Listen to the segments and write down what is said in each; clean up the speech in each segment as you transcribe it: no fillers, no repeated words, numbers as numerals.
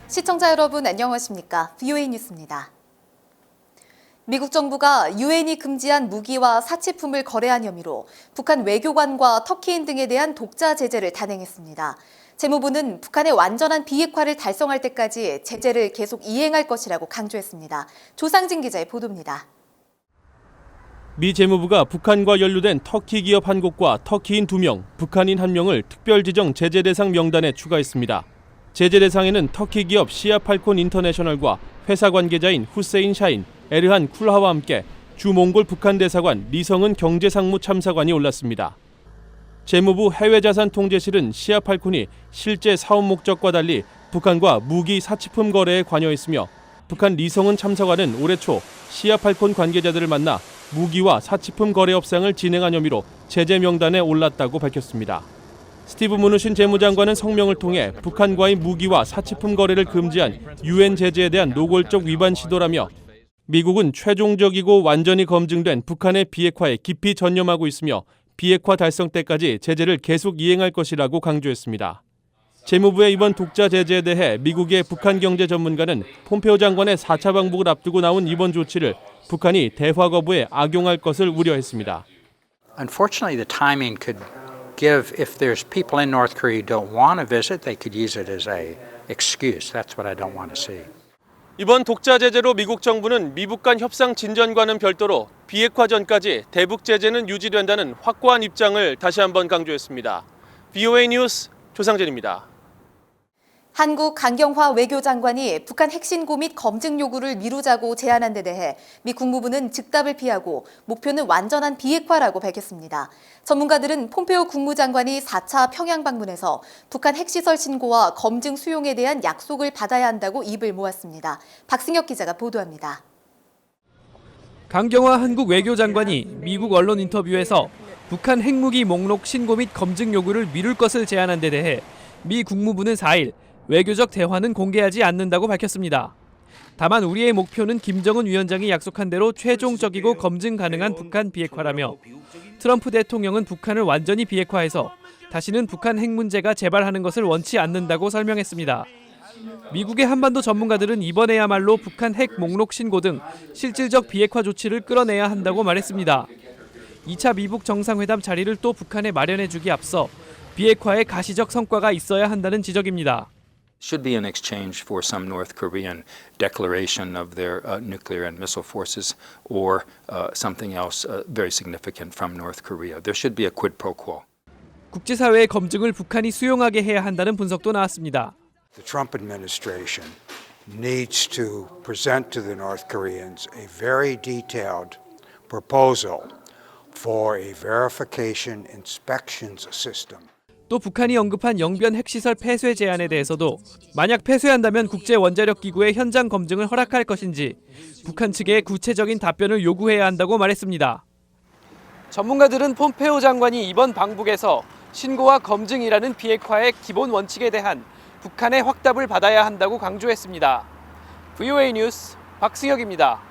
시청자 여러분 안녕하십니까? VOA 뉴스입니다. 미국 정부가 유엔이 금지한 무기와 사치품을 거래한 혐의로 북한 외교관과 터키인 등에 대한 독자 제재를 단행했습니다. 재무부는 북한의 완전한 비핵화를 달성할 때까지 제재를 계속 이행할 것이라고 강조했습니다. 조상진 기자의 보도입니다. 미 재무부가 북한과 연루된 터키 기업 한 곳과 터키인 2명, 북한인 1명을 특별 지정 제재 대상 명단에 추가했습니다. 제재 대상에는 터키 기업 시아팔콘 인터내셔널과 회사 관계자인 후세인 샤인, 에르한 쿨하와 함께 주몽골 북한 대사관 리성은 경제상무 참사관이 올랐습니다. 재무부 해외자산통제실은 시아팔콘이 실제 사업 목적과 달리 북한과 무기 사치품 거래에 관여했으며 북한 리성은 참사관은 올해 초 시아팔콘 관계자들을 만나 무기와 사치품 거래 협상을 진행한 혐의로 제재 명단에 올랐다고 밝혔습니다. 스티브 무누신 재무장관은 성명을 통해 북한과의 무기와 사치품 거래를 금지한 유엔 제재에 대한 노골적 위반 시도라며 미국은 최종적이고 완전히 검증된 북한의 비핵화에 깊이 전념하고 있으며 비핵화 달성 때까지 제재를 계속 이행할 것이라고 강조했습니다. 재무부의 이번 독자 제재에 대해 미국의 북한 경제 전문가는 폼페오 장관의 4차 방북을 앞두고 나온 이번 조치를 북한이 대화 거부에 악용할 것을 우려했습니다. Unfortunately, the timing could give, if there's people in North Korea who don't want to visit, they could use it as an excuse. That's what I don't want to see. 이번 독자 제재로 미국 정부는 미북 간 협상 진전과는 별도로 비핵화 전까지 대북 제재는 유지된다는 확고한 입장을 다시 한번 강조했습니다. VOA 뉴스 조상진입니다. 한국 강경화 외교장관이 북한 핵신고 및 검증 요구를 미루자고 제안한 데 대해 미 국무부는 즉답을 피하고 목표는 완전한 비핵화라고 밝혔습니다. 전문가들은 폼페오 국무장관이 4차 평양 방문에서 북한 핵시설 신고와 검증 수용에 대한 약속을 받아야 한다고 입을 모았습니다. 박승혁 기자가 보도합니다. 강경화 한국 외교장관이 미국 언론 인터뷰에서 북한 핵무기 목록 신고 및 검증 요구를 미룰 것을 제안한 데 대해 미 국무부는 4일 외교적 대화는 공개하지 않는다고 밝혔습니다. 다만 우리의 목표는 김정은 위원장이 약속한 대로 최종적이고 검증 가능한 북한 비핵화라며 트럼프 대통령은 북한을 완전히 비핵화해서 다시는 북한 핵 문제가 재발하는 것을 원치 않는다고 설명했습니다. 미국의 한반도 전문가들은 이번에야말로 북한 핵 목록 신고 등 실질적 비핵화 조치를 끌어내야 한다고 말했습니다. 2차 미북 정상회담 자리를 또 북한에 마련해주기 앞서 비핵화에 가시적 성과가 있어야 한다는 지적입니다. Should be in exchange for some North Korean declaration of their nuclear and missile forces or something else very significant from North Korea. There should be a quid pro quo. 국제사회의 검증을 북한이 수용하게 해야 한다는 분석도 나왔습니다. The Trump administration needs to present to the North Koreans a very detailed proposal for a verification inspections system. 또 북한이 언급한 영변 핵시설 폐쇄 제안에 대해서도 만약 폐쇄한다면 국제원자력기구의 현장 검증을 허락할 것인지 북한 측에 구체적인 답변을 요구해야 한다고 말했습니다. 전문가들은 폼페오 장관이 이번 방북에서 신고와 검증이라는 비핵화의 기본 원칙에 대한 북한의 확답을 받아야 한다고 강조했습니다. VOA 뉴스 박승혁입니다.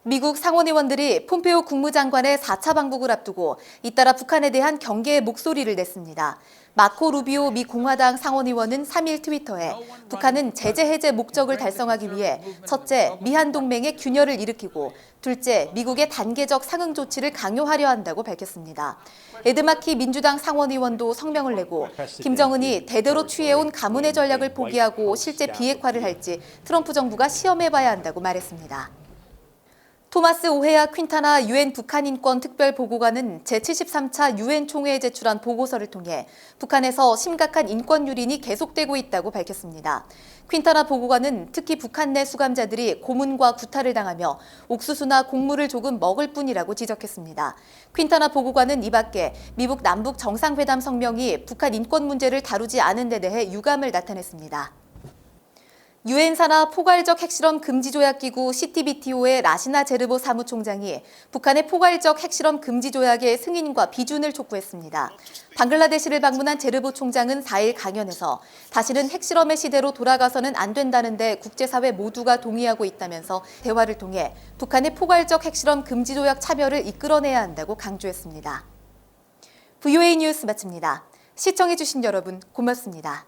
미국 상원의원들이 폼페오 국무장관의 4차 방북을 앞두고 잇따라 북한에 대한 경계의 목소리를 냈습니다. 마코 루비오 미 공화당 상원의원은 3일 트위터에 북한은 제재 해제 목적을 달성하기 위해 첫째, 미한 동맹의 균열을 일으키고 둘째, 미국의 단계적 상응 조치를 강요하려 한다고 밝혔습니다. 에드마키 민주당 상원의원도 성명을 내고 김정은이 대대로 취해온 가문의 전략을 포기하고 실제 비핵화를 할지 트럼프 정부가 시험해봐야 한다고 말했습니다. 토마스 오헤아 퀸타나 유엔 북한 인권 특별 보고관은 제73차 유엔 총회에 제출한 보고서를 통해 북한에서 심각한 인권 유린이 계속되고 있다고 밝혔습니다. 퀸타나 보고관은 특히 북한 내 수감자들이 고문과 구타를 당하며 옥수수나 곡물을 조금 먹을 뿐이라고 지적했습니다. 퀸타나 보고관은 이 밖에 미국 남북 정상회담 성명이 북한 인권 문제를 다루지 않은 데 대해 유감을 나타냈습니다. 유엔 산하 포괄적 핵실험 금지조약기구 CTBTO의 라시나 제르보 사무총장이 북한의 포괄적 핵실험 금지조약의 승인과 비준을 촉구했습니다. 방글라데시를 방문한 제르보 총장은 4일 강연에서 다시는 핵실험의 시대로 돌아가서는 안 된다는데 국제사회 모두가 동의하고 있다면서 대화를 통해 북한의 포괄적 핵실험 금지조약 참여를 이끌어내야 한다고 강조했습니다. VOA 뉴스 마칩니다. 시청해주신 여러분 고맙습니다.